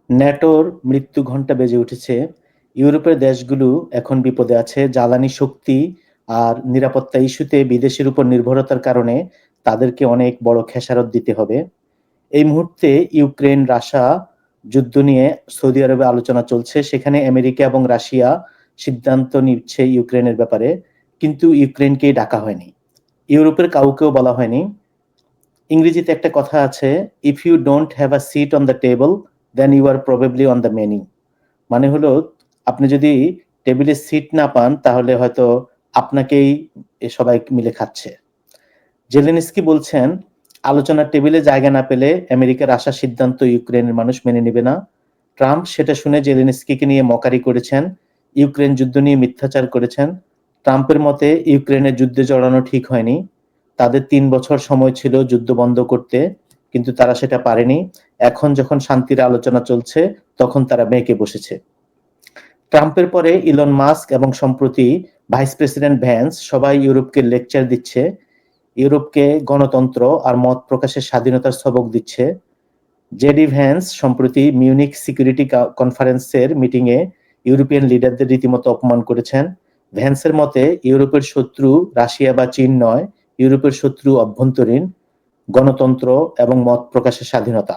ন্যাটোর মৃত্যু ঘণ্টা বেজে উঠেছে। ইউরোপের দেশগুলো এখন বিপদে আছে। জ্বালানি শক্তি আর নিরাপত্তা ইস্যুতে বিদেশের উপর নির্ভরতার কারণে তাদেরকে অনেক বড় খেসারত দিতে হবে। এই মুহূর্তে ইউক্রেন রাশিয়া যুদ্ধ নিয়ে সৌদি আরবে আলোচনা চলছে। সেখানে আমেরিকা এবং রাশিয়া সিদ্ধান্ত নিচ্ছে ইউক্রেনের ব্যাপারে, কিন্তু ইউক্রেনকেই ডাকা হয়নি। ইউরোপের কাউকেও বলা হয়নি। ইংরেজিতে একটা কথা আছে, if you don't have a seat on the table then you are probably on the menu. মানে হলো, আপনি যদি টেবিলে সিট না পান তাহলে হয়তো আপনাকেই সবাই মিলে খাচ্ছে। জেলেনস্কি বলছেন, আলোচনার টেবিলে জায়গা না পেলে আমেরিকার আসার সিদ্ধান্ত ইউক্রেনের মানুষ মেনে নেবে না। ট্রাম্প সেটা শুনে জেলেনস্কিকে নিয়ে মকারি করেছেন, ইউক্রেন যুদ্ধ নিয়ে মিথ্যাচার করেছেন। ট্রাম্পের মতে ইউক্রেনের যুদ্ধে জড়ানো ঠিক হয়নি। তাদের ৩ বছর সময় ছিল যুদ্ধ বন্ধ করতে, কিন্তু তারা সেটা পারেনি। এখন যখন শান্তির আলোচনা চলছে তখন তারা বেঁকে বসেছে। ট্রাম্পের পরে ইলন মাস্ক এবং সম্প্রতি ভাইস প্রেসিডেন্ট ভ্যান্স সবাই ইউরোপকে লেকচার দিচ্ছে, ইউরোপকে গণতন্ত্র আর মত প্রকাশের স্বাধীনতার সবক দিচ্ছে। জেডি ভ্যান্স সম্প্রতি মিউনিক সিকিউরিটি কনফারেন্সের মিটিংয়ে ইউরোপিয়ান লিডারদের রীতিমতো অপমান করেছেন। ভ্যান্সের মতে ইউরোপের শত্রু রাশিয়া বা চীন নয়, ইউরোপের শত্রু অভ্যন্তরীণ গণতন্ত্র এবং মত প্রকাশের স্বাধীনতা।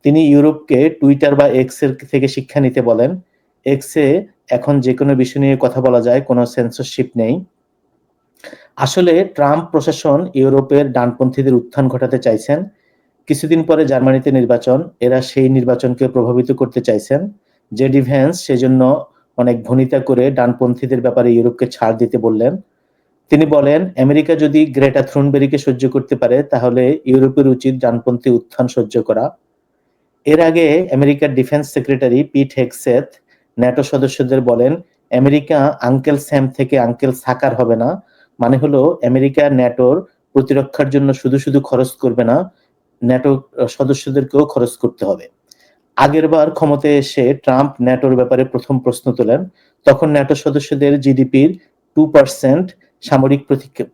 তিনি ইউরোপকে টুইটার বা এক্স এর থেকে শিক্ষা নিতে বলেন। এক্সে এখন যে কোনো বিষয় নিয়ে কথা বলা যায়, কোনো সেন্সরশিপ নেই। আসলে ট্রাম্প প্রশাসন ইউরোপের ডানপন্থীদের উত্থান ঘটাতে চাইছেন। কিছুদিন পরে জার্মানিতে নির্বাচন, এরা সেই নির্বাচনকে প্রভাবিত করতে চাইছেন। জেডি ভ্যান্স সেজন্য অনেক ভনিতা করে ডানপন্থীদের ব্যাপারে ইউরোপকে ছাড় দিতে বললেন। তিনি বলেন, আমেরিকা যদি গ্রেটা থ্রুনবেরিকে সহ্য করতে পারে তাহলে ইউরোপের উচিত ডানপন্থী উত্থান সহ্য করা। এর আগে আমেরিকার ডিফেন্স সেক্রেটারি পিট হেগসেথ ন্যাটো সদস্যদের বলেন, আমেরিকা আঙ্কেল স্যাম থেকে আঙ্কেল সাকার হবে না। মানে হলো, আমেরিকা ন্যাটোর প্রতিরক্ষার জন্য শুধু শুধু খরচ করবে না, ন্যাটো সদস্যদেরকেও খরচ করতে হবে। আগেরবার ক্ষমতায় এসে ট্রাম্প ন্যাটোর ব্যাপারে প্রথম প্রশ্ন তোলেন। তখন ন্যাটো সদস্যদের জিডিপির 2% সামরিক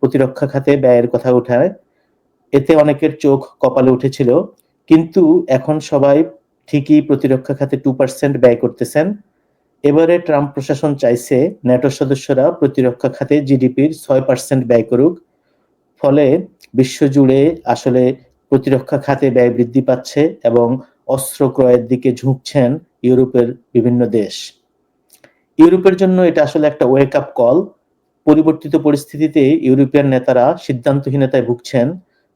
প্রতিরক্ষা খাতে ব্যয়ের কথা ওঠায়। এতে অনেকের চোখ কপালে উঠেছিল, কিন্তু এখন সবাই ঠিকই প্রতিরক্ষা খাতে 2% ব্যয় করতেছেন। এবারে ট্রাম্প প্রশাসন চাইছে ন্যাটো সদস্যরা প্রতিরক্ষা খাতে জিডিপির 6% ব্যয় করুক। ফলে বিশ্বজুড়ে আসলে প্রতিরক্ষা খাতে ব্যয় বৃদ্ধি পাচ্ছে এবং অস্ত্র ক্রয়ের দিকে ঝুঁকছেন ইউরোপের বিভিন্ন দেশ। ইউরোপের জন্য এটা আসলে একটা ওয়েক আপ কল। পরিবর্তিত পরিস্থিতিতে ইউরোপিয়ান নেতারা সিদ্ধান্তহীনতায় ভুগছেন।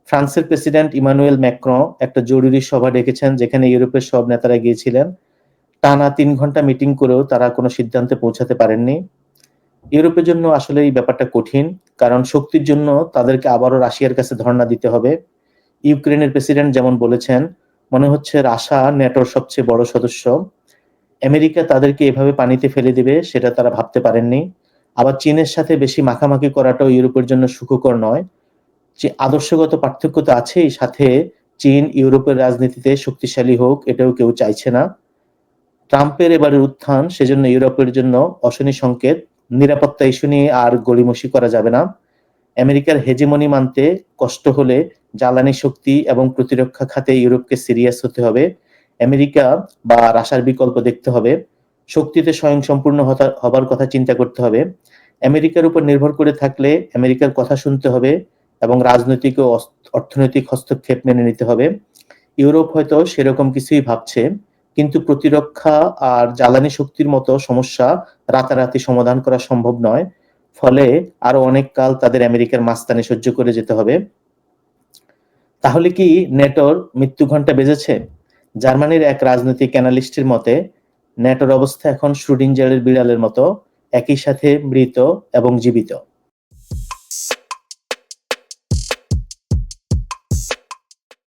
ফ্রান্সের প্রেসিডেন্ট ইমানুয়েল ম্যাক্রন একটা জরুরি সভা ডেকেছেন, যেখানে ইউরোপের সব নেতারা গিয়েছিলেন। টানা ৩ ঘন্টা মিটিং করেও তারা কোনো সিদ্ধান্তে পৌঁছাতে পারেননি। ইউরোপের জন্য আসলে এই ব্যাপারটা কঠিন, কারণ শক্তির জন্য তাদেরকে আবারও রাশিয়ার কাছে ধর্ণা দিতে হবে। ইউক্রেনের প্রেসিডেন্ট যেমন বলেছেন, মনে হচ্ছে রাশিয়া ন্যাটোর সবচেয়ে বড় সদস্য। আমেরিকা তাদেরকে এভাবে পানিতে ফেলে দেবে সেটা তারা ভাবতে পারেননি। আবার চীনের সাথে বেশি মাখামাখি করাটাও ইউরোপের জন্য সুখকর নয়। যে আদর্শগত পার্থক্য তো আছেই, সাথে চীন ইউরোপের রাজনীতিতে শক্তিশালী হোক এটাও কেউ চাইছে না। ট্রাম্পের এবারের উত্থান সেজন্য ইউরোপের জন্য অশনি সংকেত। নিরাপত্তা ইস্যু নিয়ে আর গড়িমসি করা যাবে না। আমেরিকার হেজেমনি মানতে কষ্ট হলে জ্বালানি শক্তি এবং প্রতিরক্ষা খাতে ইউরোপকে সিরিয়াস হতে হবে। আমেরিকা বা রাশিয়ার বিকল্প দেখতে হবে। শক্তিতে স্বয়ংসম্পূর্ণ হবার কথা চিন্তা করতে হবে। আমেরিকার উপর নির্ভর করে থাকলে আমেরিকার কথা শুনতে হবে এবং রাজনৈতিক ও অর্থনৈতিক হস্তক্ষেপ মেনে নিতে হবে। ইউরোপ হয়তো সেরকম কিছুই ভাবছে, কিন্তু প্রতিরক্ষা আর জ্বালানি শক্তির মতো সমস্যা রাতারাতি সমাধান করা সম্ভব নয়। ফলে আরো অনেক কাল তাদের আমেরিকার মাস্তানি সহ্য করে যেতে হবে। তাহলে কি ন্যাটোর মৃত্যু ঘণ্টা বেজেছে? জার্মানির এক রাজনৈতিক অ্যানালিস্টের মতে ন্যাটোর অবস্থা এখন শ্রোডিঞ্জারের বিড়ালের মতো, একই সাথে মৃত এবং জীবিত।